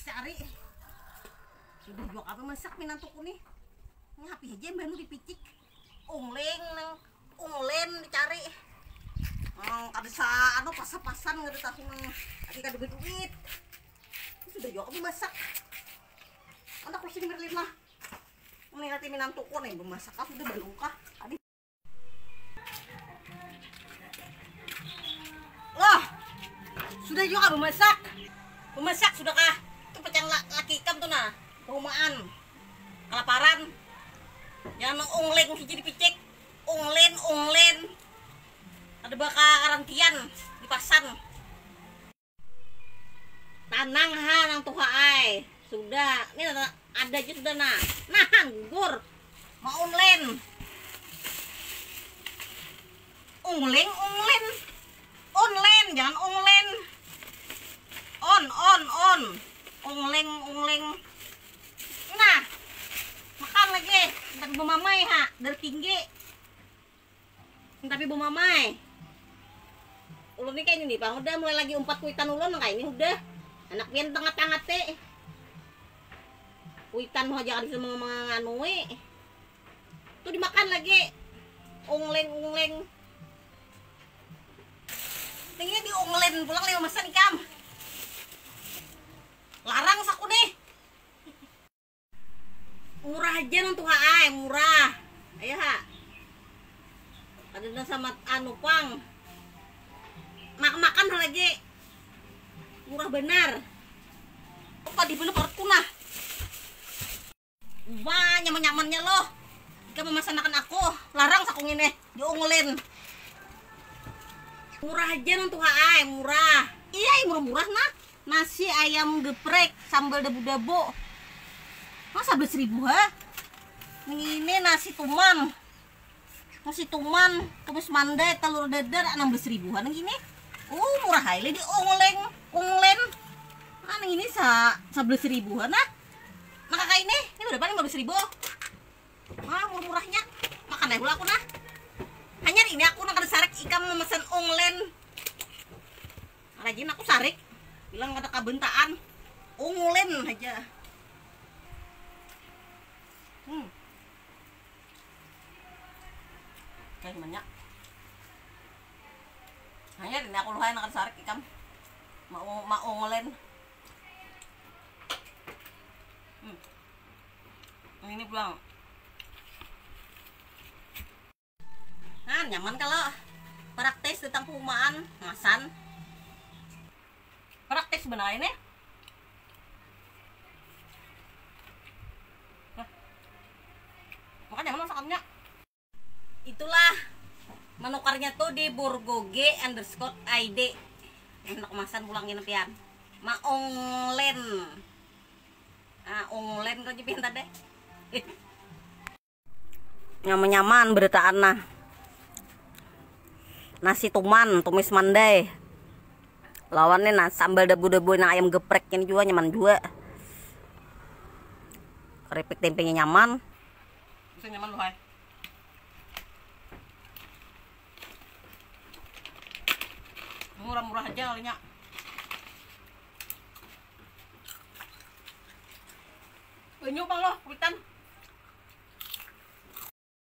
cari. Sudah juga apa masak minantuku nih. Ini hapi aja yang baru dipicik. Ungling nang unglen dicari. Kada sa ano pasan-pasan ngada tahu nang lagi kada duit. Sudah juga apa masak. Anak kursi Merlin lah. Meningati minantuku nih bemasak sudah belum kah? Tadi. Loh. Sudah juga bemasak. Bemasak sudahkah? Itu pecang laki ikam tuh nah. Perumahan. Kelaparan. Jangan ungling hiji dipicik. Unglen. Ada baka karantian di pasan. Tanang ha nang tuha ai. Sudah. Ini ada aja sudah nah. Nah, gugur. Mau unglen. Unglen. Online, jangan unglen. On. Ungling. Nah. Makan lagi. Tapi bumamay ha, dari tinggi. Tapi bumamay. Ulun ini kayak ini Bang, udah mulai lagi umpat kuitan ulun kayak ini udah. Anak pian tengah-tengah teh. Kuitan mah jangan bisa menganui. Tuh dimakan lagi. Ungling. Tingginya diunglen pulang 5 masan ikam. Larang saku deh. Murah aja nang tuha ay, murah. Ayo ha. Ada na sama anu pang. Makan lagi. Murah benar. Apa di bener perutku nah. Wah, nyaman-nyamannya loh. Jika memasanakan aku, larang saku ngene, diunglen. Murah aja nang tuha ay, murah. Iya, murah-murah nah. Nasi ayam geprek sambal dabu-dabu. Masa 11.000 ha? Ini nasi tuman. Tumis mandai, telur dadar 16.000-an gini. Murah aja di unglen. Nang ini 11.000-an nah. Maka kayak ini berapa 15.000. Murah-murahnya. Makan aja aku nah. Hanya ini aku nak sarik ikam memesan unglen. Rajin aku sarik. Bilang kata kabentaan. Unglen aja. Kayak banyak. Hanya ini aku luhayan nak sarik ikam. Mau unglen. Ini pulang. Nah, nyaman kalau praktis tentang perumahan masan. Praktis sebenarnya ini. Makanya nyaman masakannya. Itulah menukarnya tuh di burgoge_id. Enak masan pulangin pian. Maunglen. Unglen kok jipian tadi. Nyaman beritaan nah. Nasi tumis mandai. Lawannya nah sambal debu-debu nang ayam geprek ini juga nyaman juga. Keripik tempenya nyaman. Bisa nyaman lu hai. Murah-murah aja kalinya. Nyup bang lo, kuitan.